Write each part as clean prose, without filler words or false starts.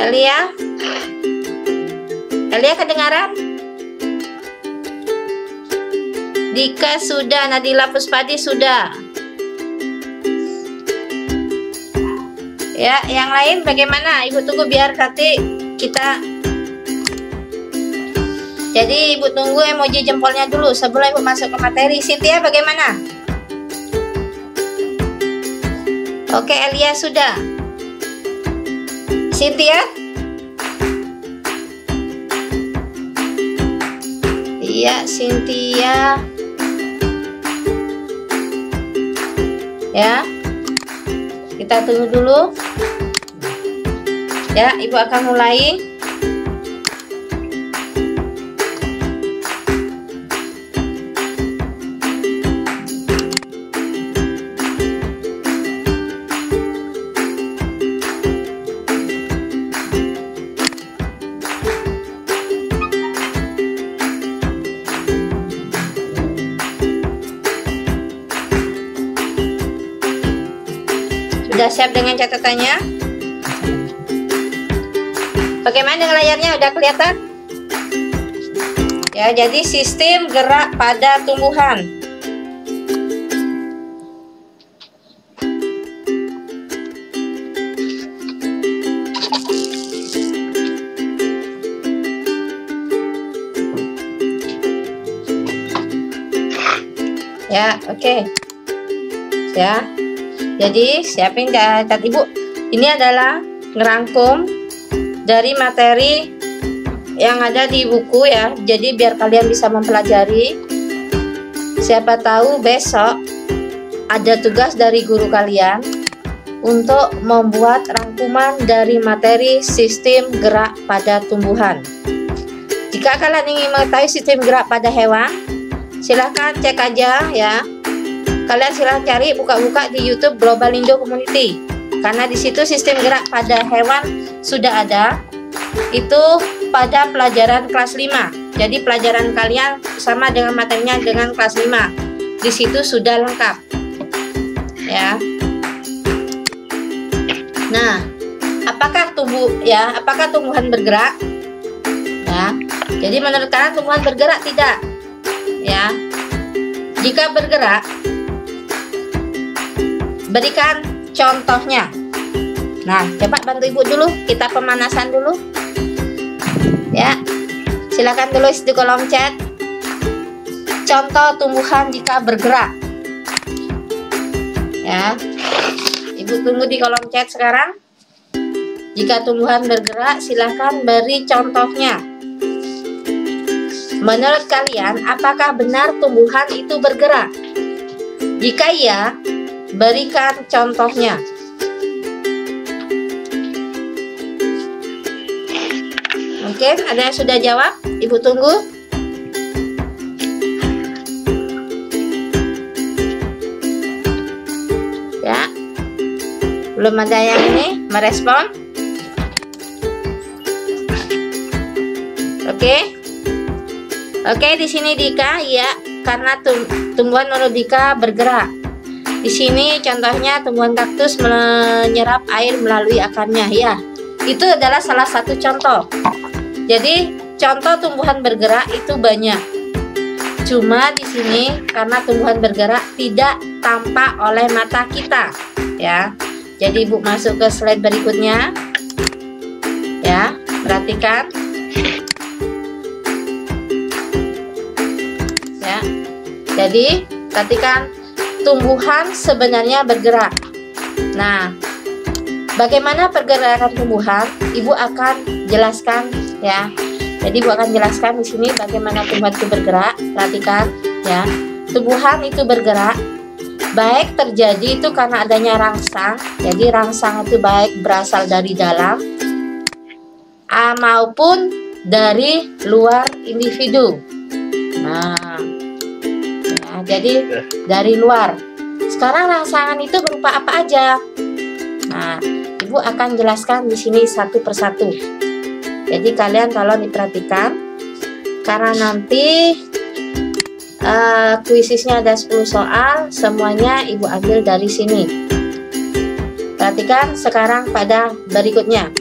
Elia? Elia kedengaran? Dika sudah, Nadila Puspadi sudah. Ya, yang lain bagaimana? Ibu tunggu biar nanti kita. Jadi Ibu tunggu emoji jempolnya dulu sebelum Ibu masuk ke materi. Cynthia bagaimana? Oke, Elia sudah. Cynthia? Iya, Cynthia. Ya. Kita tunggu dulu. Ya, Ibu akan mulai. Sudah siap dengan catatannya? Bagaimana dengan layarnya? Udah kelihatan? Ya, jadi sistem gerak pada tumbuhan. Ya, oke. Ya. Jadi siapin catat Ibu. Ini adalah ngerangkum dari materi yang ada di buku ya. Jadi biar kalian bisa mempelajari. Siapa tahu besok ada tugas dari guru kalian untuk membuat rangkuman dari materi sistem gerak pada tumbuhan. Jika kalian ingin mengetahui sistem gerak pada hewan, silahkan cek aja ya. Kalian silahkan cari buka-buka di YouTube Global Indo Community, karena di situ sistem gerak pada hewan sudah ada. Itu pada pelajaran kelas 5. Jadi pelajaran kalian sama dengan materinya dengan kelas 5. Di situ sudah lengkap. Ya. Nah, apakah tumbuhan bergerak? Ya. Jadi menurut kalian tumbuhan bergerak tidak? Ya. Jika bergerak, berikan contohnya. Nah, coba bantu Ibu dulu, kita pemanasan dulu. Ya, silakan tulis di kolom chat contoh tumbuhan jika bergerak. Ya, Ibu tunggu di kolom chat sekarang. Jika tumbuhan bergerak, silakan beri contohnya. Menurut kalian, apakah benar tumbuhan itu bergerak? Jika iya, berikan contohnya. Mungkin ada yang sudah jawab? Ibu tunggu. Ya. Belum ada yang ini merespon. Oke. Oke, di sini Dika, ya, karena tumbuhan menurut Dika bergerak. Di sini contohnya tumbuhan kaktus menyerap air melalui akarnya, ya. Itu adalah salah satu contoh. Jadi contoh tumbuhan bergerak itu banyak. Cuma di sini karena tumbuhan bergerak tidak tampak oleh mata kita, ya. Jadi Ibu masuk ke slide berikutnya. Ya, perhatikan. Ya. Jadi perhatikan, tumbuhan sebenarnya bergerak. Nah, bagaimana pergerakan tumbuhan? Ibu akan jelaskan ya. Jadi Ibu akan jelaskan di sini bagaimana tumbuhan itu bergerak. Perhatikan ya. Tumbuhan itu bergerak baik terjadi itu karena adanya rangsang. Jadi rangsang itu baik berasal dari dalam maupun dari luar individu. Nah, ya, jadi dari luar. Sekarang rangsangan itu berupa apa aja? Nah, Ibu akan jelaskan di sini satu persatu. Jadi kalian kalau diperhatikan, karena nanti kuisisnya ada 10 soal, semuanya Ibu ambil dari sini. Perhatikan sekarang pada berikutnya.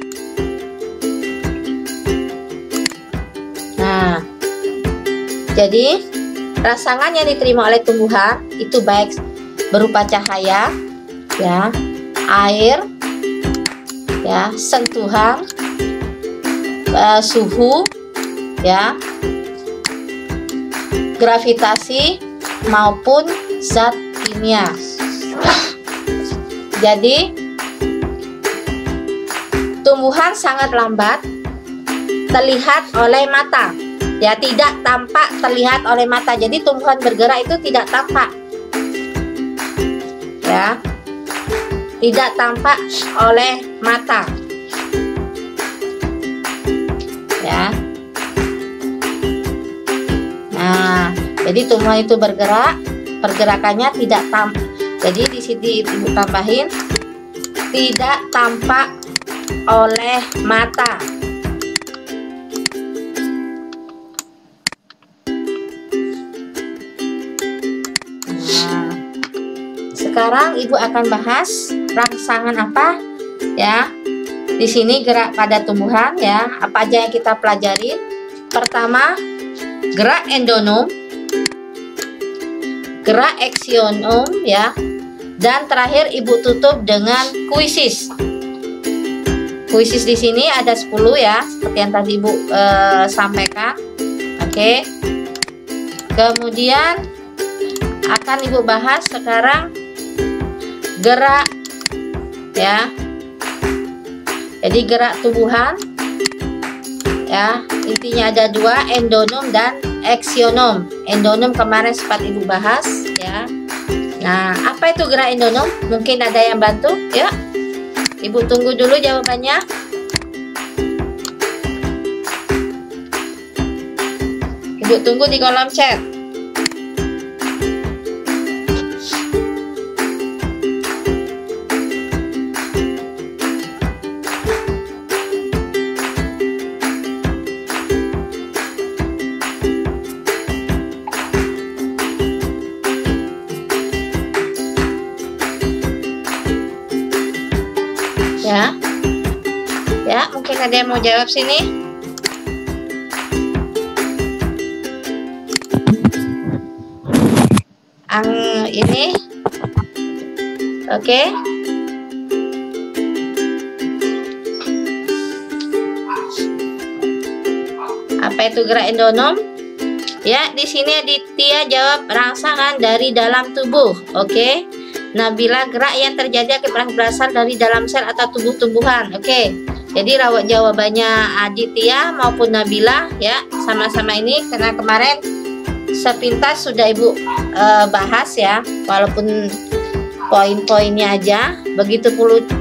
Jadi rangsangan yang diterima oleh tumbuhan itu baik berupa cahaya, ya, air, ya, sentuhan, suhu, ya, gravitasi maupun zat kimia. Jadi tumbuhan sangat lambat terlihat oleh mata, ya, tidak tampak terlihat oleh mata. Jadi tumbuhan bergerak itu tidak tampak, ya, tidak tampak oleh mata, ya. Nah, jadi tumbuhan itu bergerak, pergerakannya tidak tampak. Jadi di sini ibu tambahin tidak tampak oleh mata. Nah, sekarang ibu akan bahas rangsangan apa, ya. Di sini gerak pada tumbuhan, ya. Apa aja yang kita pelajari? Pertama, gerak endonom, gerak eksionom, ya. Dan terakhir ibu tutup dengan kuisis. Kuisis di sini ada 10, ya, seperti yang tadi ibu sampaikan. Oke. Kemudian akan ibu bahas sekarang gerak, ya. Jadi gerak tumbuhan, ya, intinya ada 2, endonom dan eksionom. Endonom kemarin sempat ibu bahas, ya. Nah, apa itu gerak endonom? Mungkin ada yang bantu, ya. Ibu tunggu dulu jawabannya. Ibu tunggu di kolom chat. Ya, ya, mungkin ada yang mau jawab sini. Ini, oke. Apa itu gerak endonom? Ya, di sini Aditya jawab rangsangan dari dalam tubuh, oke. Nabila, gerak yang terjadi akibat berasal dari dalam sel atau tumbuh-tumbuhan. Oke. Jadi rawat jawabannya Aditya maupun Nabila, ya, sama-sama ini karena kemarin sepintas sudah ibu bahas, ya, walaupun poin-poinnya aja. Begitu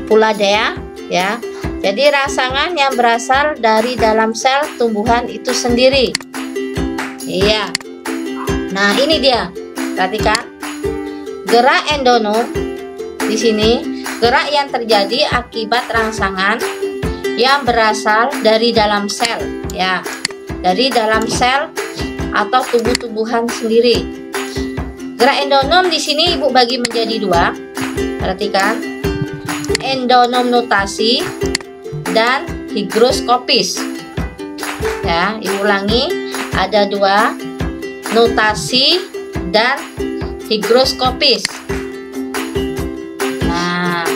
pula Dea, ya. Jadi rangsangan yang berasal dari dalam sel tumbuhan itu sendiri. Iya. Nah, ini dia. Perhatikan. Gerak endonom di sini gerak yang terjadi akibat rangsangan yang berasal dari dalam sel, ya, dari dalam sel atau tumbuh-tumbuhan sendiri. Gerak endonom di sini ibu bagi menjadi 2. Perhatikan, endonom notasi dan higroskopis. Ya, ibu ulangi, ada 2, notasi dan higroskopis. Nah,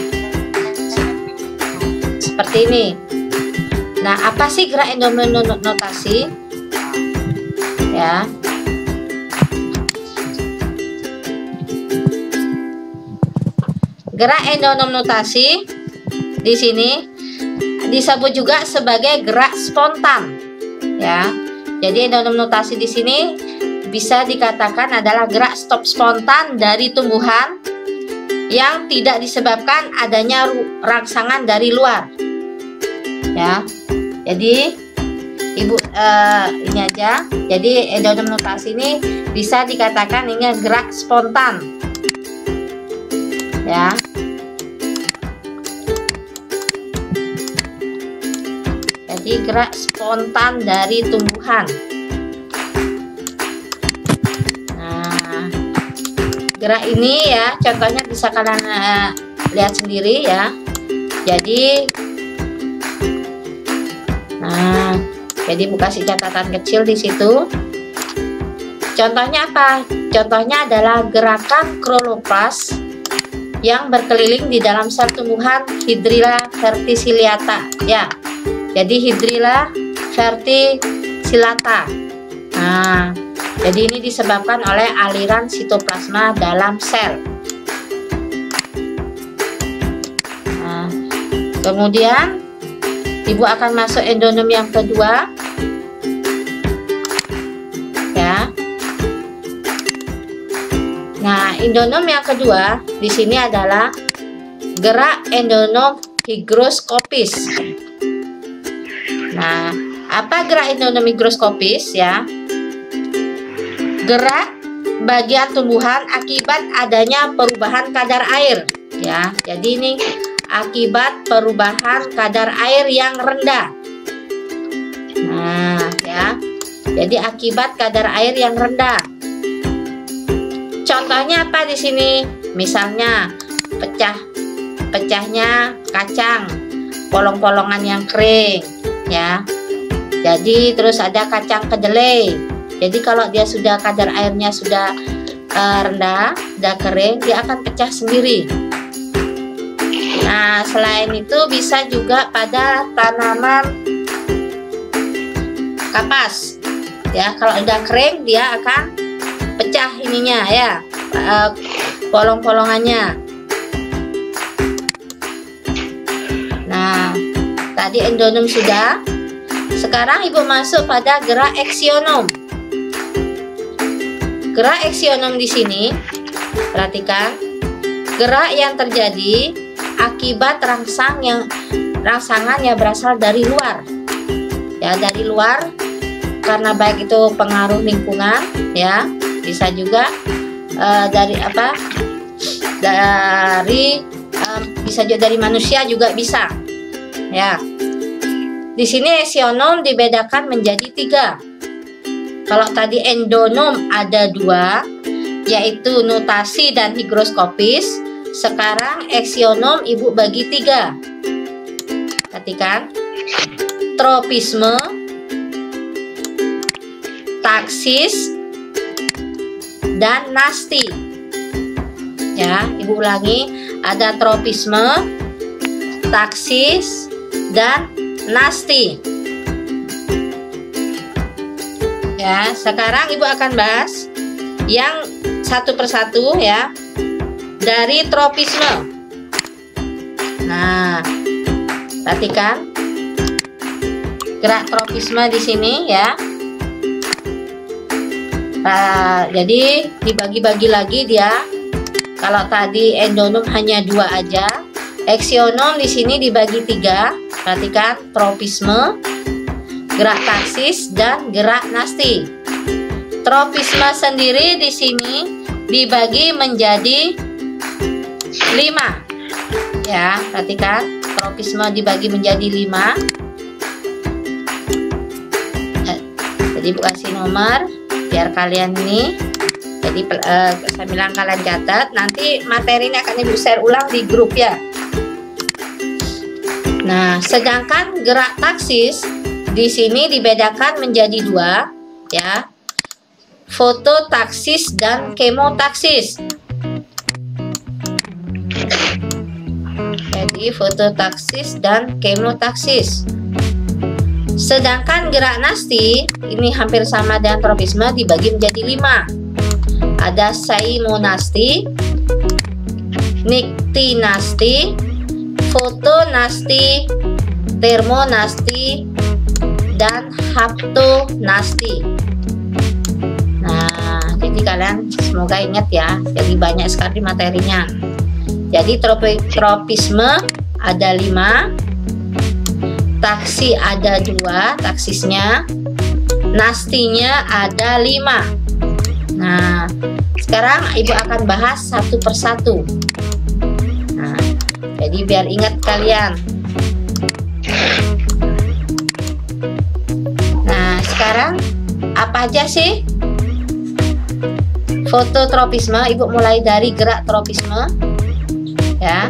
seperti ini. Nah, apa sih gerak endonom notasi? Ya. Gerak endonom notasi di sini disebut juga sebagai gerak spontan. Ya. Jadi endonom notasi di sini bisa dikatakan adalah gerak stop spontan dari tumbuhan yang tidak disebabkan adanya rangsangan dari luar, ya. Jadi ibu ini aja. Jadi endonom notasi ini bisa dikatakan ini gerak spontan, ya. Jadi gerak spontan dari tumbuhan. Gerak ini, ya, contohnya bisa kalian lihat sendiri, ya. Jadi, nah, jadi ibu kasih catatan kecil di situ. Contohnya apa? Contohnya adalah gerakan kloroplas yang berkeliling di dalam sel tumbuhan Hydrilla verticillata ya. Jadi Hydrilla verticillata. Nah, jadi ini disebabkan oleh aliran sitoplasma dalam sel. Nah, kemudian ibu akan masuk endonom yang kedua ya. Nah, endonom yang kedua di sini adalah gerak endonom higroskopis. Nah, apa gerak endonom higroskopis ya? Gerak bagian tumbuhan akibat adanya perubahan kadar air ya. Jadi ini akibat perubahan kadar air yang rendah. Nah, ya. Jadi akibat kadar air yang rendah. Contohnya apa di sini? Misalnya pecahnya kacang, polong-polongan yang kering, ya. Jadi terus ada kacang kedelai. Jadi kalau dia sudah kadar airnya sudah rendah, sudah kering, dia akan pecah sendiri. Nah, selain itu bisa juga pada tanaman kapas. Ya, kalau udah kering dia akan pecah ininya ya, polong-polongannya. Nah, tadi endonom sudah. Sekarang ibu masuk pada gerak eksionom. Gerak eksionom di sini, perhatikan, gerak yang terjadi akibat rangsangan yang berasal dari luar. Ya, dari luar, karena baik itu pengaruh lingkungan, ya. Bisa juga dari apa? Bisa juga dari manusia juga bisa. Ya. Di sini eksionom dibedakan menjadi 3. Kalau tadi endonom ada 2, yaitu nutasi dan higroskopis. Sekarang eksionom ibu bagi 3. Perhatikan. Tropisme, taksis, dan nasti. Ya, ibu ulangi, ada tropisme, taksis, dan nasti. Ya, sekarang ibu akan bahas yang satu persatu ya, dari tropisme. Nah, perhatikan gerak tropisme di sini ya. Jadi dibagi-bagi lagi dia. Kalau tadi endonom hanya 2 aja, eksionom di sini dibagi 3. Perhatikan, tropisme, gerak taksis, dan gerak nasti. Tropisme sendiri di sini dibagi menjadi 5. Ya, perhatikan, tropisme dibagi menjadi 5. Jadi ibu kasih nomor biar kalian ini, jadi saya bilang kalian catat, nanti materi ini akan ibu share ulang di grup ya. Nah, sedangkan gerak taksis di sini dibedakan menjadi 2 ya, fototaksis dan kemotaksis. Jadi fototaksis dan kemotaksis. Sedangkan gerak nasti ini hampir sama dengan tropisme, dibagi menjadi 5. Ada saimonasti, niktinasti, fotonasti, termonasti, dan haptonasti. Nah, jadi kalian semoga ingat ya. Jadi banyak sekali materinya. Jadi tropisme ada 5, taksi ada 2, taksisnya, nastinya ada 5. Nah, sekarang ibu akan bahas satu persatu. Nah, jadi biar ingat kalian. Nah, sekarang apa aja sih fototropisme? Ibu mulai dari gerak tropisme ya.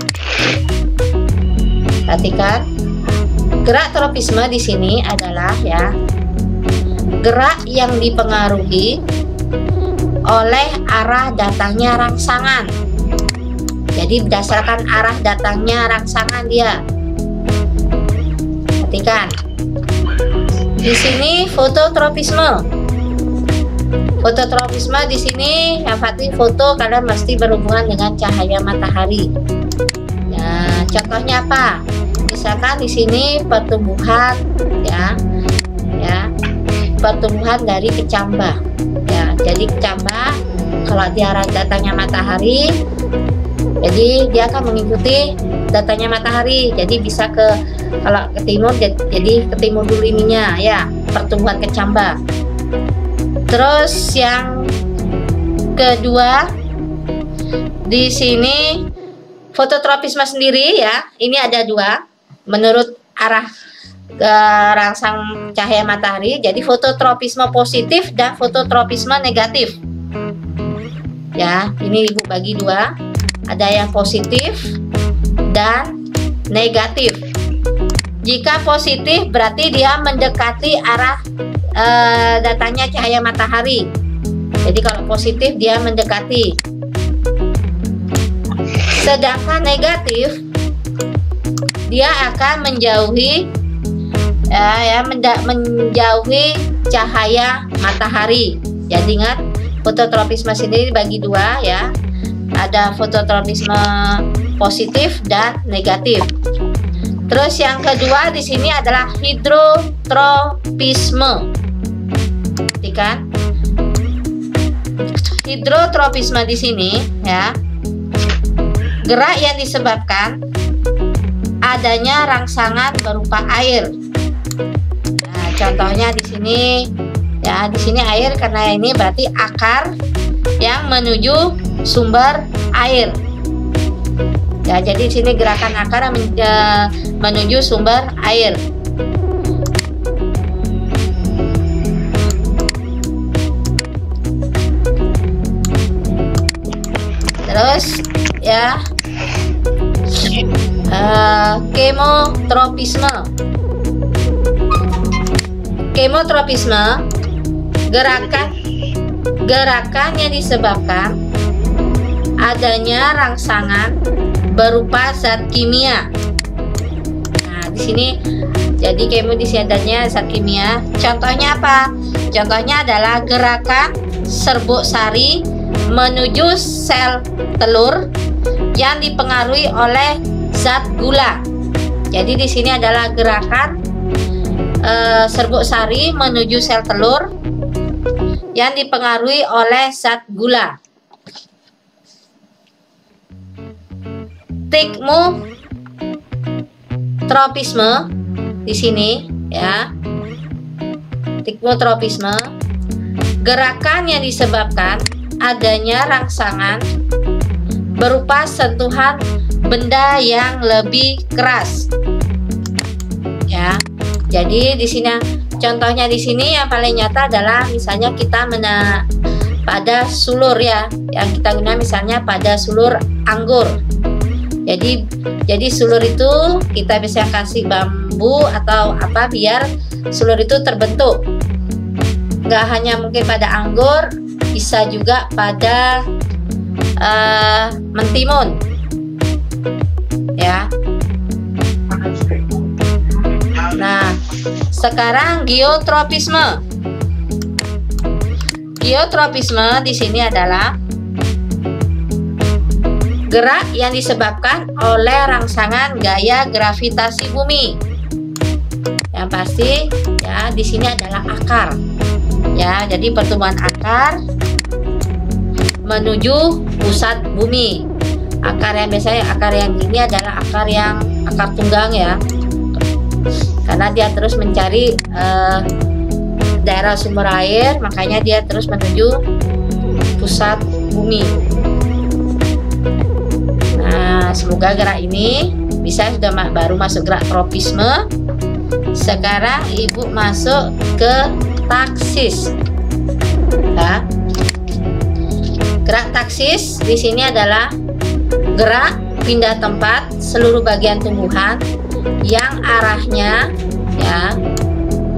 Perhatikan. Gerak tropisme di sini adalah ya, gerak yang dipengaruhi oleh arah datangnya rangsangan. Jadi berdasarkan arah datangnya rangsangan dia. Perhatikan. Di sini fototropisme. Fototropisme di sini yang pasti foto karena mesti berhubungan dengan cahaya matahari. Nah, contohnya apa? Misalkan di sini pertumbuhan ya, pertumbuhan dari kecambah. Ya, jadi kecambah kalau di arah datangnya matahari, jadi dia akan mengikuti datangnya matahari. Jadi bisa kalau ke timur, jadi ke timur dulu ininya ya, pertumbuhan kecambah. Terus yang kedua di sini fototropisme sendiri ya, ini ada dua menurut arah rangsang cahaya matahari. Jadi fototropisme positif dan fototropisme negatif. Ya, ini Ibu bagi dua. Ada yang positif dan negatif. Jika positif berarti dia mendekati arah datangnya cahaya matahari. Jadi kalau positif dia mendekati. Sedangkan negatif dia akan menjauhi menjauhi cahaya matahari. Jadi ingat, fototropisme sendiri bagi dua ya. Ada fototropisme positif dan negatif. Terus yang kedua di sini adalah hidrotropisme. Perhatikan. Hidrotropisme di sini ya. Gerak yang disebabkan adanya rangsangan berupa air. Nah, contohnya di sini ya, di sini air karena ini berarti akar yang menuju sumber air. Ya, jadi di sini gerakan akar menuju sumber air. Terus ya, kemotropisme. Kemotropisme gerakan yang disebabkan adanya rangsangan berupa zat kimia. Nah, di sini jadi kemo di sini adanya zat kimia. Contohnya apa? Contohnya adalah gerakan serbuk sari menuju sel telur yang dipengaruhi oleh zat gula. Jadi di sini adalah gerakan serbuk sari menuju sel telur yang dipengaruhi oleh zat gula. Tikmotropisme di sini ya. Tikmotropisme gerakan yang disebabkan adanya rangsangan berupa sentuhan benda yang lebih keras. Ya. Jadi di sini contohnya di sini yang paling nyata adalah misalnya kita pada sulur ya, yang kita guna misalnya pada sulur anggur. Jadi sulur itu kita bisa kasih bambu atau apa biar sulur itu terbentuk. Nggak hanya mungkin pada anggur, bisa juga pada mentimun ya. Nah, sekarang geotropisme. Geotropisme di sini adalah gerak yang disebabkan oleh rangsangan gaya gravitasi bumi. Yang pasti ya di sini adalah akar. Ya, jadi pertumbuhan akar menuju pusat bumi. Akar yang biasanya akar yang ini adalah akar tunggang ya. Karena dia terus mencari daerah sumber air, makanya dia terus menuju pusat bumi. Nah, semoga gerak ini bisa sudah baru masuk gerak tropisme. Sekarang Ibu masuk ke taksis. Ya. Gerak taksis di sini adalah gerak pindah tempat seluruh bagian tumbuhan yang arahnya ya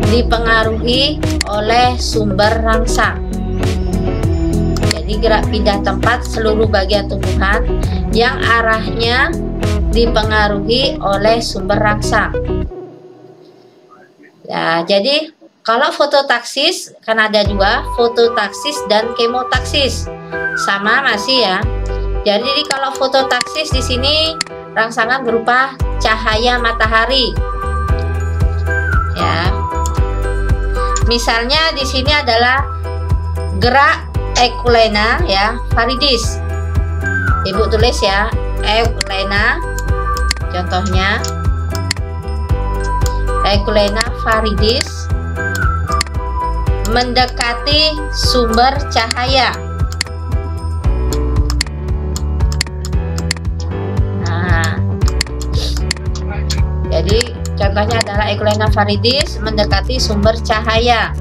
dipengaruhi oleh sumber rangsang. Jadi jadi gerak pindah tempat seluruh bagian tumbuhan yang arahnya dipengaruhi oleh sumber rangsang. Ya, jadi kalau fototaksis kan ada dua, fototaksis dan kemotaksis. Sama masih ya. Jadi kalau fototaksis di sini rangsangan berupa cahaya matahari. Ya. Misalnya di sini adalah gerak Euglena ya, Faridis. Ibu tulis ya, Euglena. Contohnya Euglena Faridis mendekati sumber cahaya. Nah, jadi contohnya adalah Euglena Faridis mendekati sumber cahaya.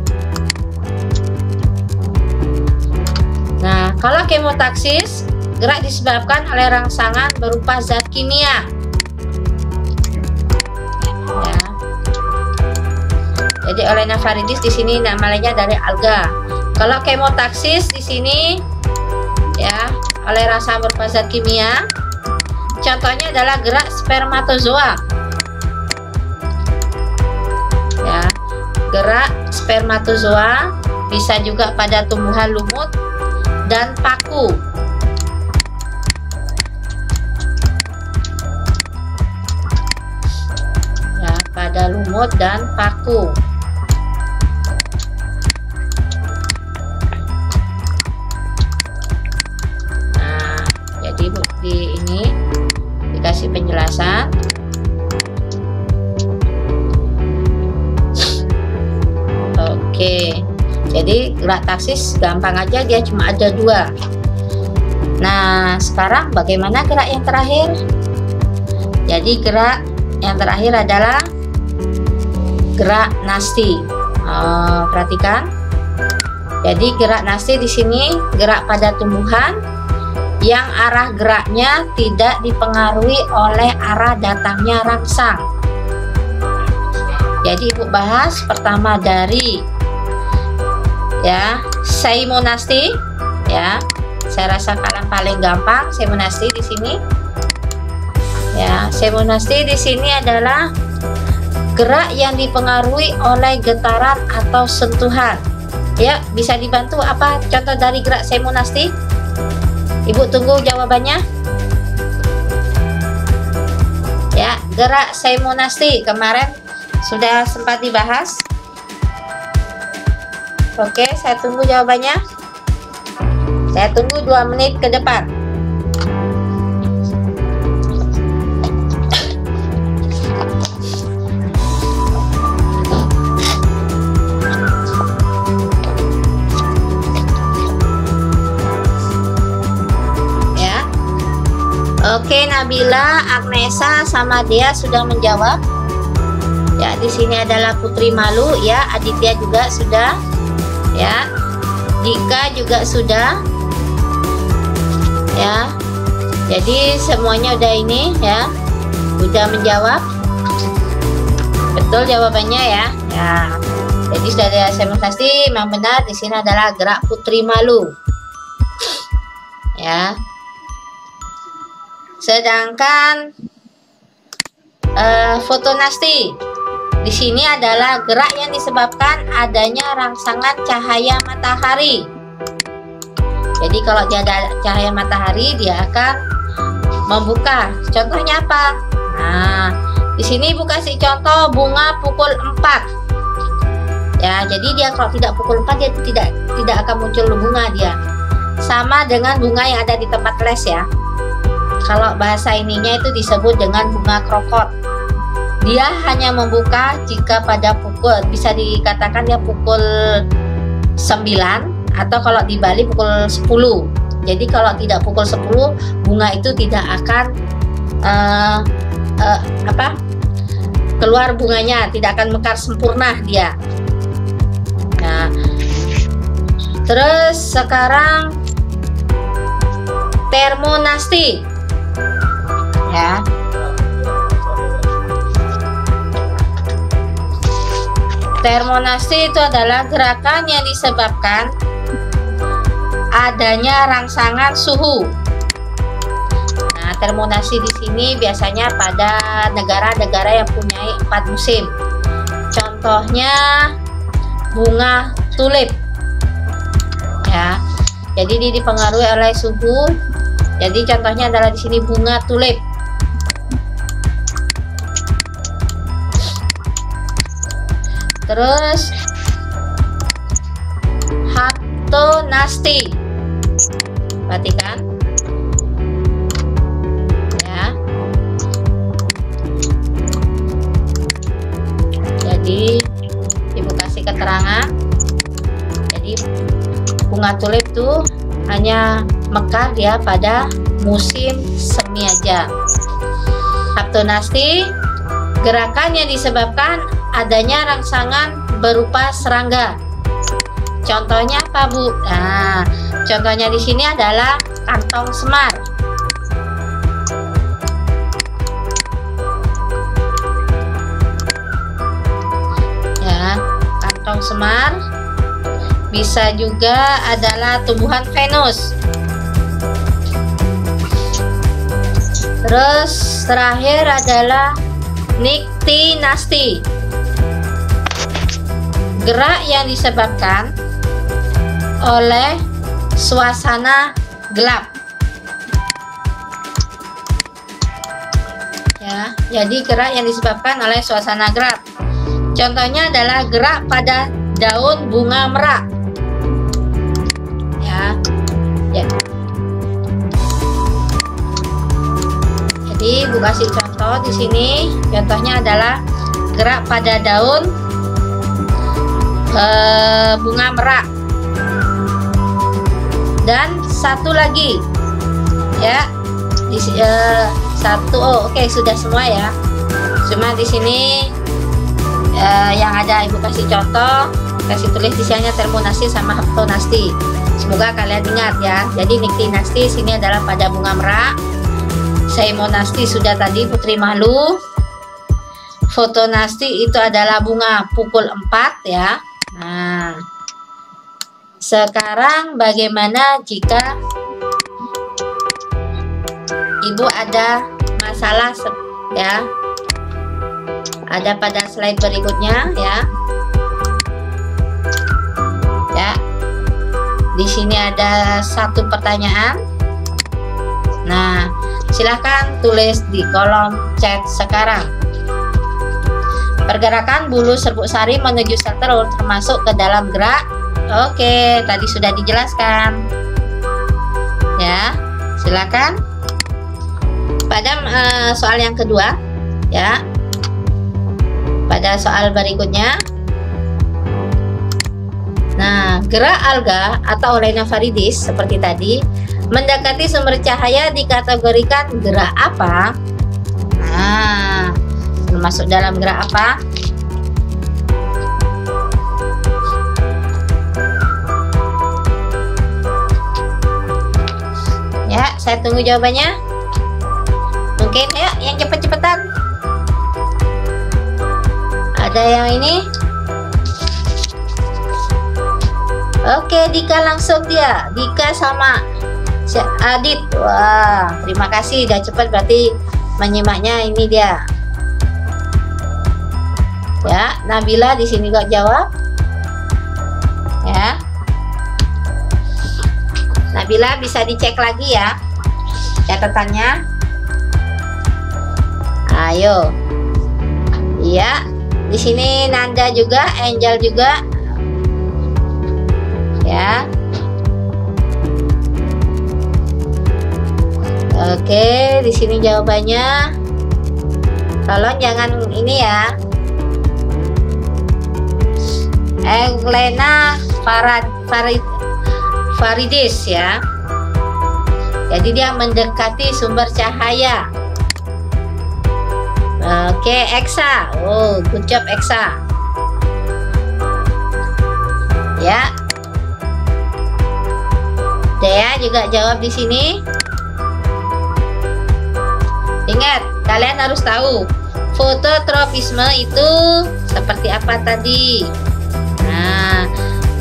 Nah, kalau kemotaksis, gerak disebabkan oleh rangsangan berupa zat kimia. Ya. Jadi Euglena Faridis di sini namanya dari alga. Kalau kemotaksis di sini ya oleh rangsangan berupa zat kimia. Contohnya adalah gerak spermatozoa. Ya, gerak spermatozoa bisa juga pada tumbuhan lumut dan paku. Ya, pada lumut dan paku. Nah, jadi di ini dikasih penjelasan. Oke, jadi gerak taksis gampang aja, dia cuma ada dua. Nah, sekarang bagaimana gerak yang terakhir? Jadi gerak yang terakhir adalah gerak nasti. Perhatikan. Jadi gerak nasti di sini gerak pada tumbuhan yang arah geraknya tidak dipengaruhi oleh arah datangnya rangsang. Jadi ibu bahas pertama dari ya semonasti ya. Saya rasa kalian paling gampang semonasti di sini. Ya, semonasti di sini adalah gerak yang dipengaruhi oleh getaran atau sentuhan. Ya, bisa dibantu apa contoh dari gerak semonasti? Ibu tunggu jawabannya. Ya, gerak semonasti kemarin sudah sempat dibahas. Oke, saya tunggu jawabannya. Saya tunggu 2 menit ke depan. Oke, Nabila, Agnesa sama Dea sudah menjawab. Ya, di sini adalah Putri Malu ya, Aditya juga sudah. Ya. Dika juga sudah. Ya. Jadi semuanya udah ini ya. Udah menjawab. Betul jawabannya ya. Ya. Jadi sudah ada semonasti, memang benar di sini adalah gerak Putri Malu. Ya. Sedangkan fotonasti di sini adalah gerak yang disebabkan adanya rangsangan cahaya matahari. Jadi kalau dia ada cahaya matahari, dia akan membuka. Contohnya apa? Nah, di sini Ibu kasih contoh bunga pukul 4. Ya, jadi dia kalau tidak pukul 4 dia tidak akan muncul bunga dia. Sama dengan bunga yang ada di tempat les ya. Kalau bahasa ininya itu disebut dengan bunga krokot. Dia hanya membuka jika pada pukul, bisa dikatakan dia pukul 9 atau kalau di Bali pukul 10. Jadi kalau tidak pukul 10, bunga itu tidak akan keluar bunganya, tidak akan mekar sempurna dia. Nah, terus sekarang termonasti. Ya. Termonasti itu adalah gerakan yang disebabkan adanya rangsangan suhu. Nah, termonasi di sini biasanya pada negara-negara yang punya 4 musim. Contohnya bunga tulip. Ya. Jadi ini dipengaruhi oleh suhu. Jadi contohnya adalah di sini bunga tulip. Terus Haptonasti. Perhatikan. Ya. Jadi Ibu kasih keterangan. Jadi bunga tulip tuh hanya mekar dia pada musim semi aja. Haptonasti, gerakannya disebabkan adanya rangsangan berupa serangga. Contohnya apa, Bu? Nah, contohnya di sini adalah kantong semar. Ya, kantong semar. Bisa juga adalah tumbuhan Venus. Terus terakhir adalah Nyctinasti. Gerak yang disebabkan oleh suasana gelap. Ya, jadi gerak yang disebabkan oleh suasana gelap. Contohnya adalah gerak pada daun bunga merak. Ya. Jadi Ibu kasih contoh di sini. Contohnya adalah gerak pada daun bunga merak. Dan satu lagi, ya, oke, sudah semua ya. Cuma di sini yang ada Ibu kasih contoh, kasih tulis di sini termonasti sama Haptonasti. Semoga kalian ingat ya. Jadi Nyctinasti sini adalah pada bunga merak. Seimonasti sudah tadi putri malu. Fotonasti itu adalah bunga pukul 4 ya. Nah, sekarang bagaimana jika Ibu ada masalah ya? Ada pada slide berikutnya ya. Ya. Di sini ada satu pertanyaan. Nah, silahkan tulis di kolom chat sekarang. Pergerakan bulu serbuk sari menuju sel telur termasuk ke dalam gerak. Oke, tadi sudah dijelaskan. Ya, silakan. Pada soal yang kedua, ya. Pada soal berikutnya. Nah, gerak alga atau Olena viridis seperti tadi mendekati sumber cahaya dikategorikan gerak apa? Nah, termasuk dalam gerak apa? Ya, saya tunggu jawabannya. Mungkin ya, yang cepet-cepetan. Ada yang ini? Oke, Dika langsung dia. Dika sama Adit. Wah, terima kasih udah cepat, berarti menyimaknya ini dia. Ya, Nabila di sini kok jawab. Ya. Nabila bisa dicek lagi ya catatannya. Ayo. Iya, di sini Nanda juga, Angel juga. Ya. Oke, di sini jawabannya. Tolong jangan ini ya. Olena viridis ya. Jadi dia mendekati sumber cahaya. Oke, Eksa. Oh, good job Eksa. Ya. Dea juga jawab di sini. Ingat, kalian harus tahu fototropisme itu seperti apa tadi. Nah,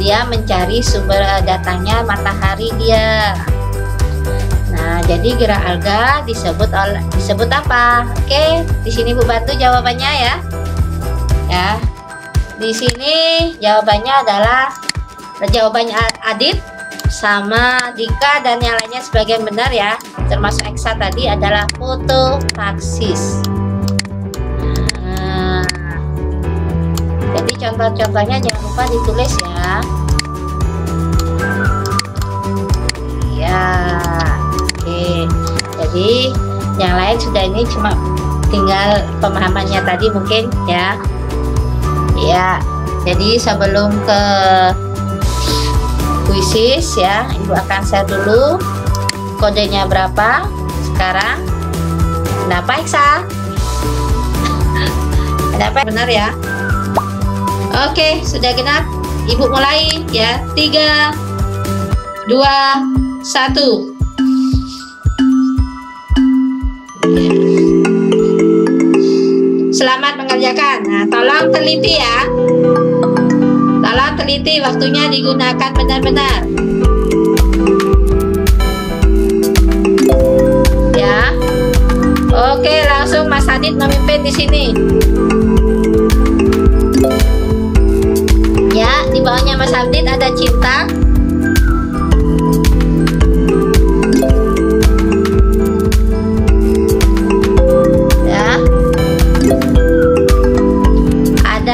dia mencari sumber datangnya matahari dia. Nah, jadi gerak alga disebut apa? Oke, di sini Bu bantu jawabannya ya. Ya. Di sini jawabannya adalah jawabannya Adit sama Dika dan yang lainnya sebagian benar ya. Termasuk Eksa tadi adalah fototaksis. Nah, jadi contoh-contohnya jangan lupa ditulis ya. Ya. Oke, jadi yang lain sudah, ini cuma tinggal pemahamannya tadi mungkin ya. Ya, jadi sebelum ke kuisis ya, Ibu akan share dulu kodenya berapa sekarang. Kenapa Eksa? Ada apa? Benar ya? Oke, sudah genap. Ibu mulai ya. 3, 2, 1. Selamat mengerjakan. Nah, tolong teliti ya. Tolong teliti, waktunya digunakan benar-benar. Ya. Oke, langsung Mas Adit memimpin di sini. Ya, di bawahnya Mas Adit ada Cinta.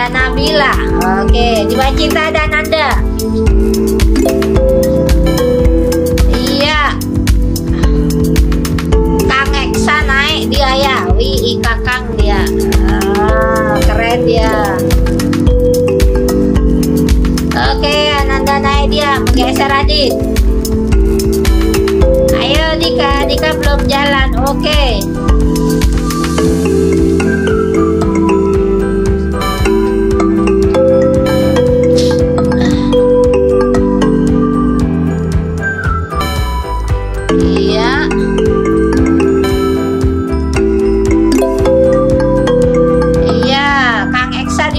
Nabila. Oke, di bawah Cinta ada Nanda. Iya. Kang Eksa naik dia ya. Wih, Kakang dia. Keren dia. Oke, Nanda naik dia, menggeser Adit. Ayo Dika belum jalan. Oke.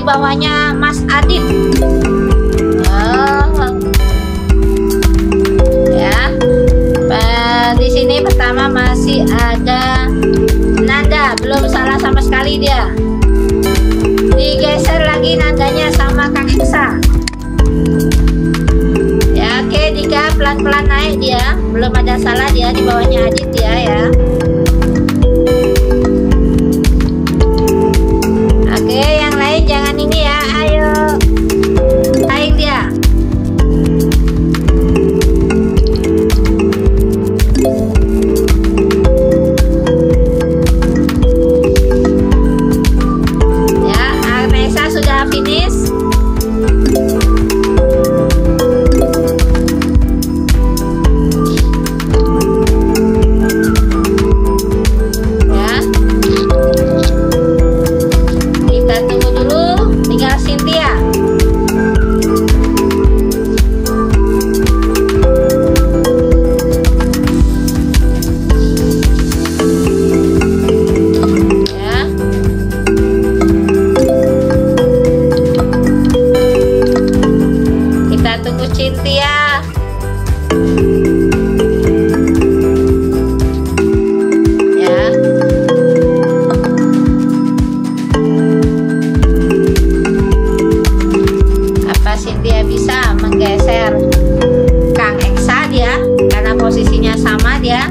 Bawahnya Mas Adit. Ya. Di sini pertama masih ada Nanda, belum salah sama sekali dia. Digeser lagi Nandanya sama Kang Eksa. Ya, oke, Dika pelan-pelan naik dia, belum ada salah dia, di bawahnya Adit dia ya. Oke, yang lain jangan ini ya, ayo saing dia. Ya, Anessa sudah finish. Cynthia. Ya. Apa Cynthia bisa menggeser Kang Eksa dia, karena posisinya sama dia.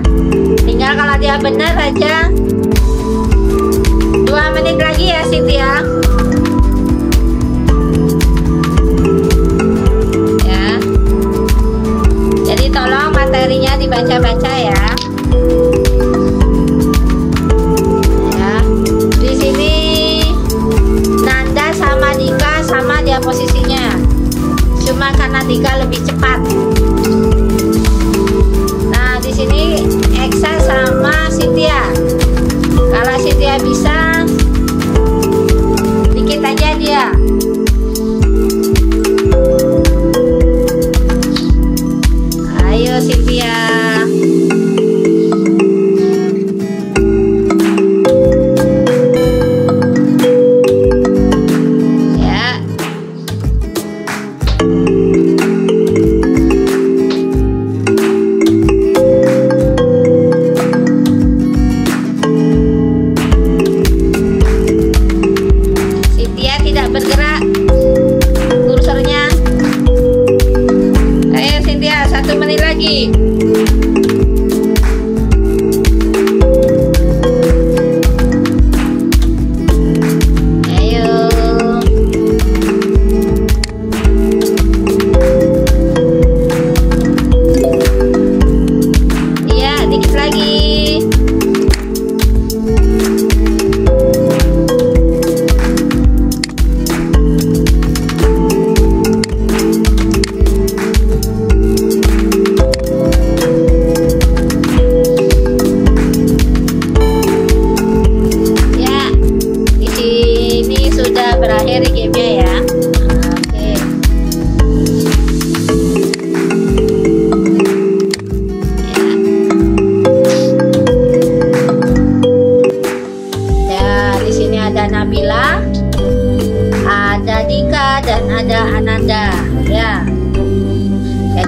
Tinggal kalau dia benar aja 2 menit lagi ya Cynthia. Tolong materinya dibaca-baca ya. Ya. Di sini Nanda sama Dika sama dia posisinya. Cuma karena Dika lebih cepat. Nah, di sini Eksa sama Cynthia. Kalau Cynthia bisa, dikit aja dia. Ayo Cynthia. Ya.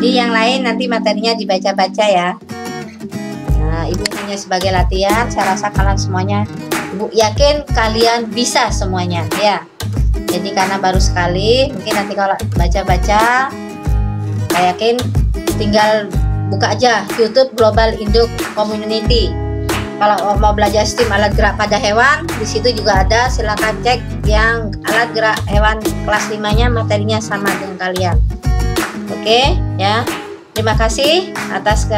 Jadi yang lain nanti materinya dibaca-baca ya. Nah, Ibu hanya sebagai latihan. Saya rasa kalian semuanya, Ibu yakin kalian bisa semuanya ya. Jadi karena baru sekali, mungkin nanti kalau baca-baca, saya yakin tinggal buka aja YouTube Global Induk Community. Kalau mau belajar STEAM alat gerak pada hewan, di situ juga ada. Silakan cek yang alat gerak hewan kelas 5-nya, materinya sama dengan kalian. Oke ya. Terima kasih atas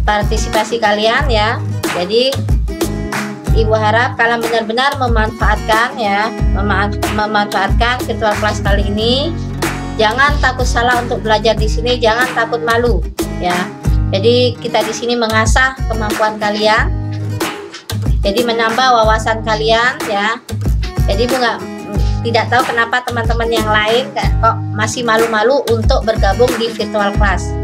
partisipasi kalian ya. Jadi Ibu harap kalian benar-benar memanfaatkan ya, memanfaatkan virtual class kali ini. Jangan takut salah untuk belajar di sini, jangan takut malu ya. Jadi kita di sini mengasah kemampuan kalian. Jadi menambah wawasan kalian ya. Jadi Ibu tidak tahu kenapa teman-teman yang lain kok masih malu-malu untuk bergabung di virtual class.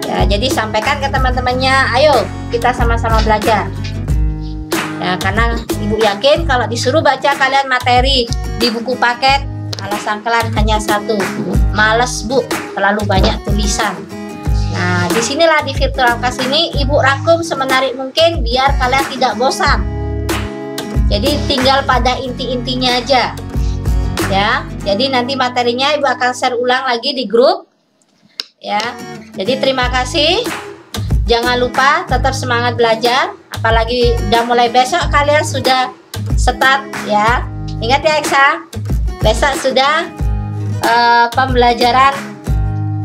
Ya, jadi sampaikan ke teman-temannya, ayo kita sama-sama belajar. Ya, karena Ibu yakin kalau disuruh baca kalian materi di buku paket, alasan kalian hanya satu, males Bu, terlalu banyak tulisan. Nah, disinilah di virtual class ini Ibu rangkum semenarik mungkin biar kalian tidak bosan. Jadi tinggal pada inti-intinya aja. Ya, jadi nanti materinya Ibu akan share ulang lagi di grup. Ya, jadi terima kasih. Jangan lupa tetap semangat belajar. Apalagi udah mulai besok kalian sudah start ya. Ingat ya Eksa, besok sudah pembelajaran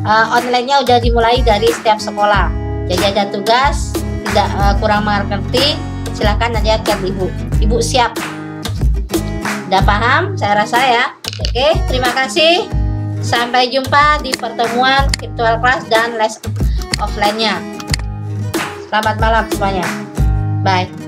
online-nya udah dimulai dari setiap sekolah. Jadi ada tugas tidak kurang mengerti, silakan nanti chat Ibu. Ibu siap. Udah paham? Saya rasa ya. Oke, terima kasih. Sampai jumpa di pertemuan virtual class dan les offline-nya. Selamat malam semuanya. Bye.